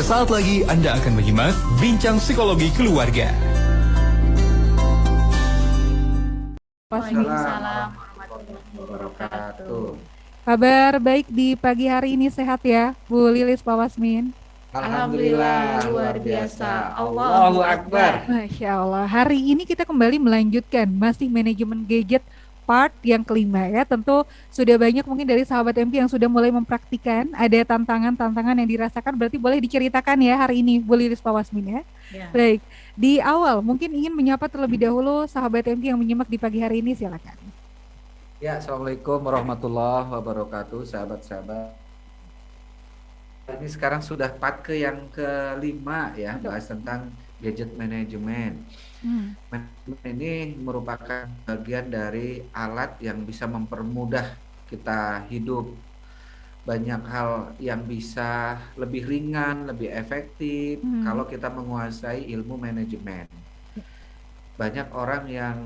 Sesaat lagi Anda akan menyimak Bincang Psikologi Keluarga. Waalaikumsalam warahmatullahi wabarakatuh. Kabar baik di pagi hari ini, sehat ya, Bu Lilis, Pak Wasmin? Alhamdulillah luar biasa. Allahu Akbar. Masya Allah, hari ini kita kembali melanjutkan masih manajemen gadget part yang kelima ya. Tentu sudah banyak mungkin dari sahabat MP yang sudah mulai mempraktikkan. Ada tantangan-tantangan yang dirasakan, berarti boleh diceritakan ya hari ini, Bu Lilis, Pak Wasmin ya. Ya. Baik, di awal mungkin ingin menyapa terlebih dahulu sahabat MP yang menyimak di pagi hari ini, silakan. Ya, Assalamualaikum warahmatullahi wabarakatuh, sahabat-sahabat. Ini sekarang sudah part yang kelima ya, bahas tentang gadget management. Manajemen ini merupakan bagian dari alat yang bisa mempermudah kita hidup. Banyak hal yang bisa lebih ringan, lebih efektif kalau kita menguasai ilmu manajemen. Banyak orang yang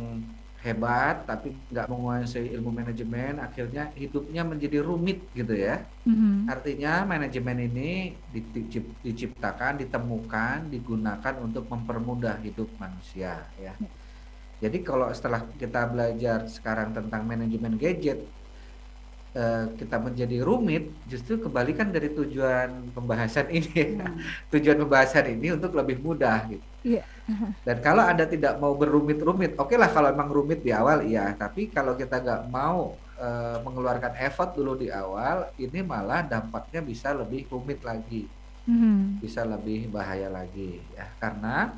hebat tapi nggak menguasai ilmu manajemen, akhirnya hidupnya menjadi rumit gitu ya. Artinya manajemen ini diciptakan, ditemukan, digunakan untuk mempermudah hidup manusia ya. Jadi kalau setelah kita belajar sekarang tentang manajemen gadget, kita menjadi rumit, justru kebalikan dari tujuan pembahasan ini. Tujuan pembahasan ini untuk lebih mudah gitu. Dan kalau Anda tidak mau berumit-rumit, oke lah kalau emang rumit di awal iya, tapi kalau kita nggak mau mengeluarkan effort dulu di awal, ini malah dampaknya bisa lebih rumit lagi, bisa lebih bahaya lagi ya, karena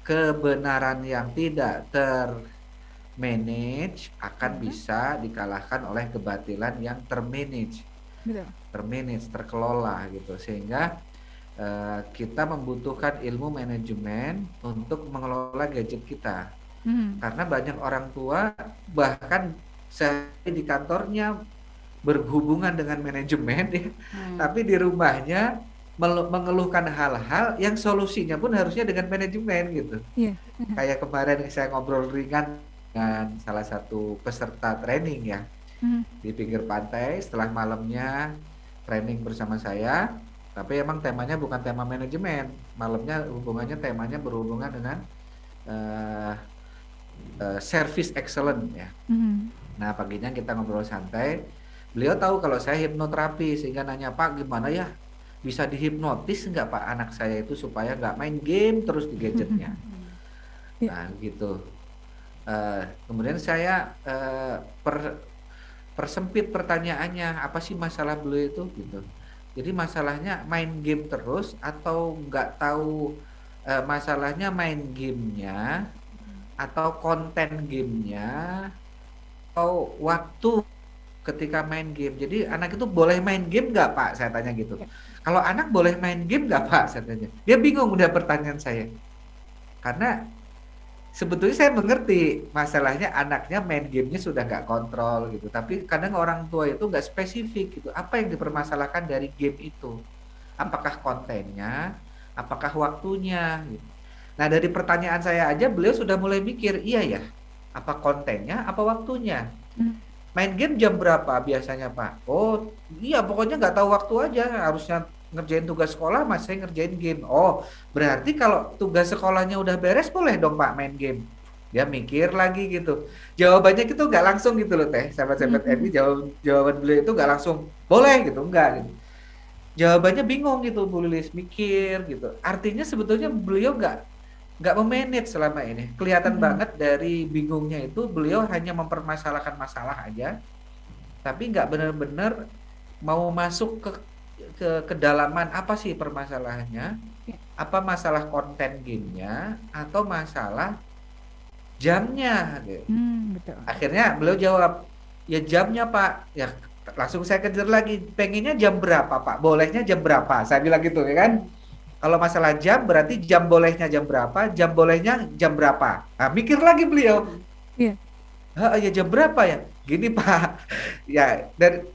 kebenaran yang tidak termanage akan bisa dikalahkan oleh kebatilan yang termanage, terkelola gitu, sehingga kita membutuhkan ilmu manajemen untuk mengelola gadget kita. Karena banyak orang tua bahkan sehari di kantornya berhubungan dengan manajemen ya, tapi di rumahnya mengeluhkan hal-hal yang solusinya pun harusnya dengan manajemen gitu. Kayak kemarin saya ngobrol ringan dengan salah satu peserta training ya, di pinggir pantai setelah malamnya training bersama saya. Tapi emang temanya bukan tema manajemen, malamnya temanya berhubungan dengan service excellent ya. Nah paginya kita ngobrol santai, beliau tahu kalau saya hipnoterapi, sehingga nanya, Pak gimana ya bisa dihipnotis nggak Pak anak saya itu supaya nggak main game terus di gadgetnya. Nah gitu. Kemudian saya persempit pertanyaannya, apa sih masalah beliau itu gitu. Jadi masalahnya main game terus atau nggak tahu, masalahnya main gamenya atau konten gamenya atau waktu ketika main game. Jadi anak itu boleh main game nggak Pak? Saya tanya gitu. Kalau anak boleh main game nggak Pak? Saya tanya. Dia bingung udah pertanyaan saya. Karena sebetulnya saya mengerti masalahnya anaknya main gamenya sudah nggak kontrol gitu. Tapi kadang orang tua itu nggak spesifik gitu. Apa yang dipermasalahkan dari game itu? Apakah kontennya? Apakah waktunya? Gitu. Nah dari pertanyaan saya aja beliau sudah mulai mikir, iya ya, apa kontennya, apa waktunya? Main game jam berapa biasanya Pak? Oh iya pokoknya nggak tahu waktu aja, harusnya ngerjain tugas sekolah masih ngerjain game. Oh berarti kalau tugas sekolahnya udah beres boleh dong Pak main game. Dia mikir lagi gitu. Jawabannya gitu nggak langsung gitu loh Teh, sahabat-sahabat Emi, jawaban beliau itu nggak langsung boleh gitu, enggak gitu. Jawabannya bingung gitu Bu Lilis, mikir gitu. Artinya sebetulnya beliau nggak memanage selama ini. Kelihatan banget dari bingungnya itu beliau hanya mempermasalahkan masalah aja, tapi nggak benar-benar mau masuk ke kedalaman apa sih permasalahannya, apa masalah konten gamenya atau masalah jamnya gitu. Betul. Akhirnya beliau jawab, ya jamnya Pak. Ya langsung saya kejar lagi, pengennya jam berapa Pak, bolehnya jam berapa, saya bilang gitu ya kan. Kalau masalah jam berarti jam bolehnya jam berapa, jam bolehnya jam berapa. Nah, mikir lagi beliau. Ya jam berapa ya? Gini Pak. Ya,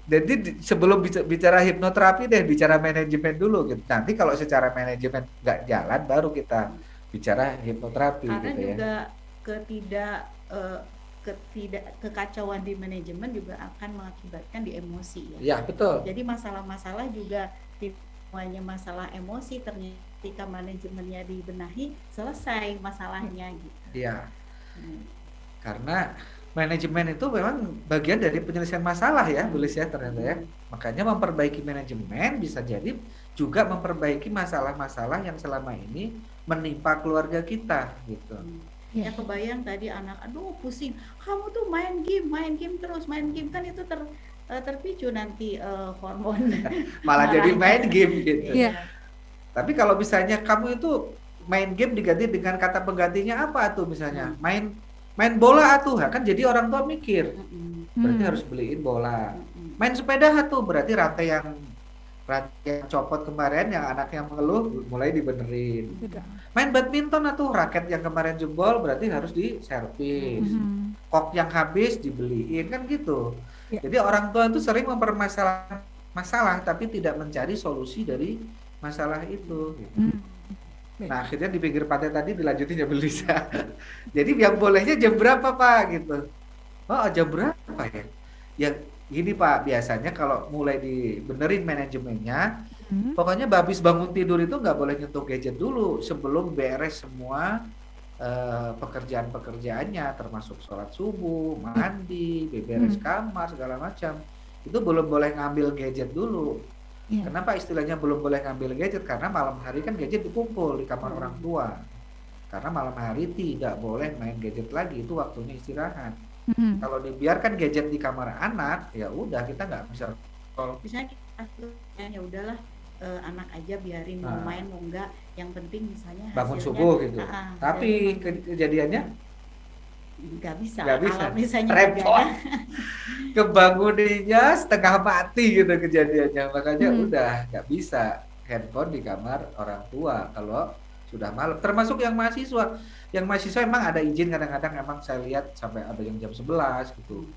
jadi sebelum bicara hipnoterapi deh, bicara manajemen dulu gitu. Nanti kalau secara manajemen nggak jalan baru kita bicara hipnoterapi. Karena gitu juga kekacauan di manajemen juga akan mengakibatkan di emosi ya. Ya, betul. Jadi masalah-masalah juga semuanya masalah emosi, ternyata ketika manajemennya dibenahi, selesai masalahnya gitu. Iya, Hmm. karena manajemen itu memang bagian dari penyelesaian masalah ya, Bu Lis ya ternyata ya. Makanya memperbaiki manajemen bisa jadi juga memperbaiki masalah-masalah yang selama ini menimpa keluarga kita gitu. Ya kebayang tadi anak, aduh pusing, kamu tuh main game terus, main game kan itu terpicu nanti hormon Malah jadi marahnya. main game gitu. Iya. Tapi kalau misalnya kamu itu main game diganti dengan kata penggantinya apa tuh misalnya? Main bola atuh, kan jadi orang tua mikir, berarti harus beliin bola. Main sepeda tuh berarti rantai yang copot kemarin yang anaknya mengeluh mulai dibenerin. Betul. Main badminton tuh raket yang kemarin jebol berarti harus diservis. Kok yang habis dibeliin kan gitu. Ya. Jadi orang tua itu sering mempermasalahkan masalah tapi tidak mencari solusi dari masalah itu gitu. Nah akhirnya di pinggir pantai tadi dilanjutin ya Belisa. Jadi yang bolehnya jam berapa Pak gitu? Oh jam berapa ya? Ya gini Pak, biasanya kalau mulai dibenerin manajemennya, pokoknya habis bangun tidur itu nggak boleh nyentuh gadget dulu sebelum beres semua pekerjaan-pekerjaannya, termasuk sholat subuh, mandi, beberes kamar segala macam. Itu belum boleh ngambil gadget dulu. Kenapa istilahnya belum boleh ngambil gadget? Karena malam hari kan gadget dikumpul di kamar orang tua. Karena malam hari tidak boleh main gadget lagi, itu waktunya istirahat. Kalau dibiarkan gadget di kamar anak, ya udah kita nggak bisa. Misalnya kita ya udahlah anak aja biarin mau main mau enggak, yang penting misalnya bangun hasilnya, subuh gitu. Tapi kejadiannya nggak bisa. Nggak bisa. Kalau misalnya repot. Kebangunnya setengah mati gitu kejadiannya, makanya udah nggak bisa handphone di kamar orang tua kalau sudah malam. Termasuk yang mahasiswa emang ada izin kadang-kadang, emang saya lihat sampai ada yang jam 11 gitu,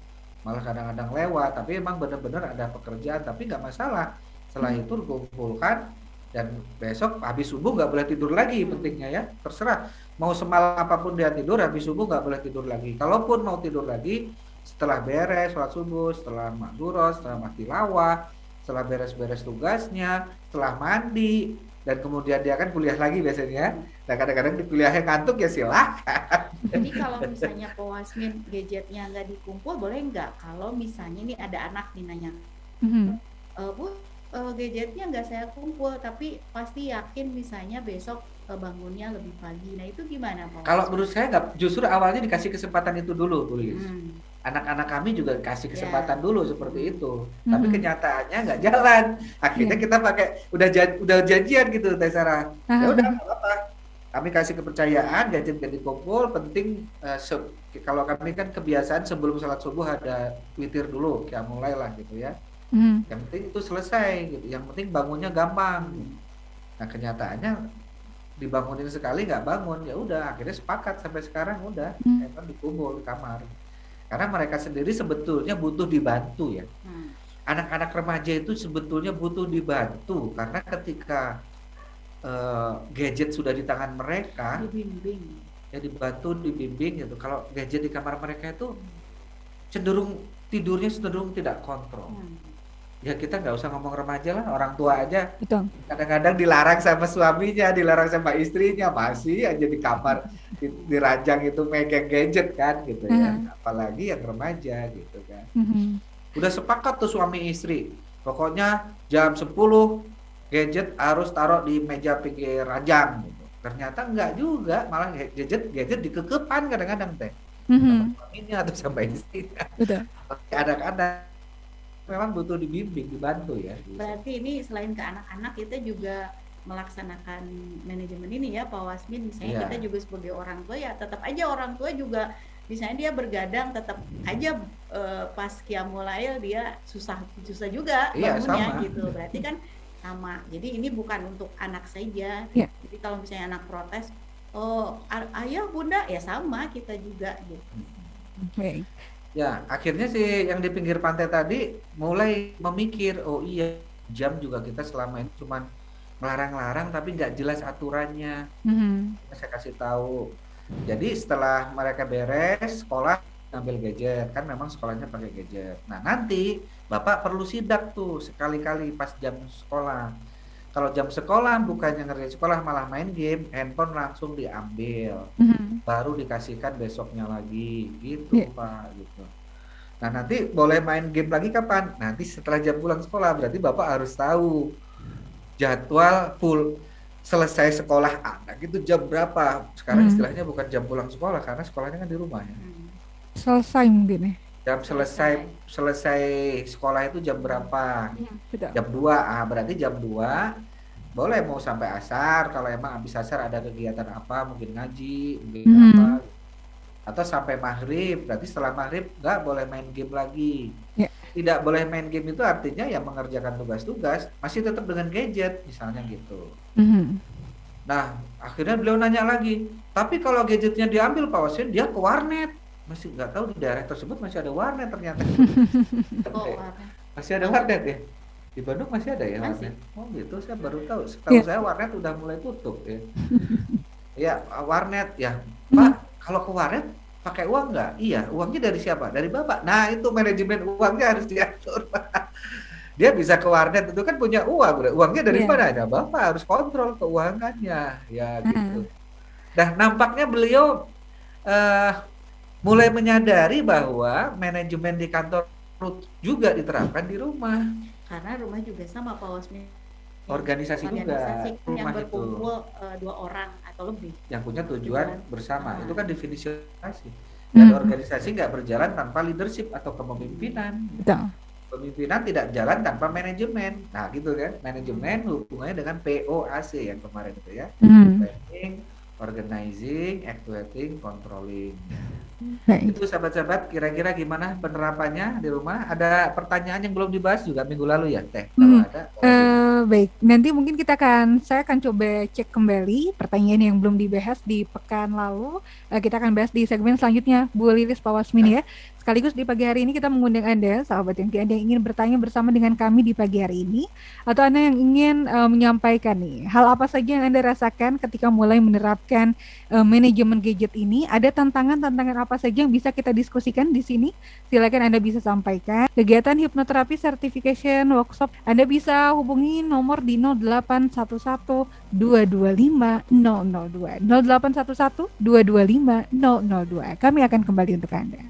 malah kadang-kadang lewat, tapi emang benar-benar ada pekerjaan, tapi nggak masalah. Setelah itu dikumpulkan dan besok habis subuh nggak boleh tidur lagi, pentingnya ya terserah mau semalam apapun dia tidur, habis subuh nggak boleh tidur lagi. Kalaupun mau tidur lagi setelah beres sholat subuh, setelah makduros, setelah tilawah, setelah beres-beres tugasnya, setelah mandi, dan kemudian dia kan kuliah lagi biasanya. Nah kadang-kadang di kuliahnya ngantuk ya silahkan. Jadi kalau misalnya Pak Wasmin gadgetnya nggak dikumpul boleh nggak? Kalau misalnya ini ada anak nih nanya, Bu gadgetnya nggak saya kumpul, tapi pasti yakin misalnya besok bangunnya lebih pagi. Nah itu gimana Pak? Kalau menurut saya nggak, justru awalnya dikasih kesempatan itu dulu, Bu Lis. Anak-anak kami juga kasih kesempatan dulu seperti itu, tapi kenyataannya nggak jalan. Akhirnya kita pakai udah janjian gitu, Teh Sarah. Ya udah nggak apa-apa. Kami kasih kepercayaan, gadget gak dikumpul. Penting kalau kami kan kebiasaan sebelum sholat subuh ada witir dulu, ya mulailah gitu ya. Yang penting itu selesai gitu. Yang penting bangunnya gampang. Nah kenyataannya dibangunin sekali nggak bangun, ya udah akhirnya sepakat sampai sekarang udah handphone dikumpul di kamar. Karena mereka sendiri sebetulnya butuh dibantu ya. Anak-anak remaja itu sebetulnya butuh dibantu karena ketika gadget sudah di tangan mereka, dibimbing. Ya dibantu, dibimbing gitu. Kalau gadget di kamar mereka itu cenderung tidurnya cenderung tidak kontrol. Ya kita nggak usah ngomong remaja lah, orang tua aja. Betul. Kadang-kadang dilarang sama suaminya, dilarang sama istrinya, masih aja di kamar diranjang itu megang gadget kan gitu ya. Apalagi yang remaja gitu kan. Udah sepakat tuh suami istri, pokoknya jam 10 gadget harus taruh di meja pinggir ranjang gitu. Ternyata enggak juga, malah gadget dikekepan kadang-kadang Teh. Sama suaminya atau sama istrinya. Betul. Anak-anak memang butuh dibimbing, dibantu ya. Berarti ini selain ke anak-anak kita juga melaksanakan manajemen ini ya Pak Wasmin, misalnya kita juga sebagai orang tua ya tetap aja orang tua juga misalnya dia bergadang tetap aja pas Qiyamul Lail dia susah juga bangunnya gitu. Berarti kan sama. Jadi ini bukan untuk anak saja. Jadi kalau misalnya anak protes, oh ayah bunda ya sama kita juga gitu. Baik. Ya, akhirnya sih yang di pinggir pantai tadi mulai memikir, oh iya, jam juga kita selama ini cuman melarang-larang tapi nggak jelas aturannya. Saya kasih tahu. Jadi setelah mereka beres sekolah ngambil gadget, kan memang sekolahnya pakai gadget. Nah nanti Bapak perlu sidak tuh sekali-kali pas jam sekolah. Kalau jam sekolah bukannya ngerjain sekolah malah main game, handphone langsung diambil, Mhm. baru dikasihkan besoknya lagi, gitu Iya. Pak, gitu. Nah nanti boleh main game lagi kapan? Nanti setelah jam pulang sekolah, berarti Bapak harus tahu jadwal full selesai sekolah anak itu jam berapa. Sekarang Hmm. istilahnya bukan jam pulang sekolah karena sekolahnya kan di rumah ya. Selesai mungkin ya. Jam selesai sekolah itu jam berapa? Betul. Jam 2. Ah, berarti jam 2 boleh mau sampai asar kalau emang habis asar ada kegiatan apa, mungkin ngaji, mungkin apa. Mhm. Atau sampai maghrib, berarti setelah maghrib nggak boleh main game lagi. Ya. Tidak boleh main game itu artinya ya mengerjakan tugas-tugas, masih tetap dengan gadget misalnya gitu. Mhm. Nah, akhirnya beliau nanya lagi, tapi kalau gadgetnya diambil Pak Wasin, dia ke warnet. Masih nggak tahu di daerah tersebut masih ada warnet ternyata. Oh, warnet. Masih ada warnet ya? Di Bandung masih ada ya Masih. warnet? Oh gitu, saya baru tahu. Setahu Iya. saya warnet udah mulai tutup ya. Ya, warnet ya. Pak, kalau ke warnet pakai uang nggak? Iya, uangnya dari siapa? Dari Bapak. Nah, itu manajemen uangnya harus diatur, Pak. Dia bisa ke warnet itu kan punya uang, uangnya dari Iya. mana? Ya, Bapak harus kontrol keuangannya, ya gitu. Heeh. Nah, nampaknya beliau eh, mulai menyadari bahwa manajemen di kantor juga diterapkan di rumah. Karena rumah juga sama Pak Wasmin. Organisasi juga, Organisasi yang rumah itu berkumpul 2 orang atau lebih. yang punya tujuan Tujuan. bersama. Ah. Itu kan definisi organisasi. Dan Mhm. organisasi nggak berjalan tanpa leadership atau kepemimpinan. Betul. Pemimpinan tidak jalan tanpa manajemen. Nah, gitu kan. Manajemen hubungannya dengan POAC yang kemarin itu ya. Mhm. Planning, organizing, actuating, controlling. Baik. Itu sahabat-sahabat, kira-kira gimana penerapannya di rumah? Ada pertanyaan yang belum dibahas juga minggu lalu ya, Teh? Kalau ada, Baik, nanti mungkin saya akan coba cek kembali pertanyaan yang belum dibahas di pekan lalu. Kita akan bahas di segmen selanjutnya, Bu Lilis, Pak Wasmin ya. Sekaligus di pagi hari ini kita mengundang Anda, sahabat yang ingin bertanya bersama dengan kami di pagi hari ini, atau Anda yang ingin menyampaikan nih, hal apa saja yang Anda rasakan ketika mulai menerapkan manajemen gadget ini? Ada tantangan-tantangan apa saja yang bisa kita diskusikan di sini? Silakan Anda bisa sampaikan. Kegiatan hipnoterapi certification workshop, Anda bisa hubungi nomor di 0811 225 002. 0811 225 002. Kami akan kembali untuk Anda.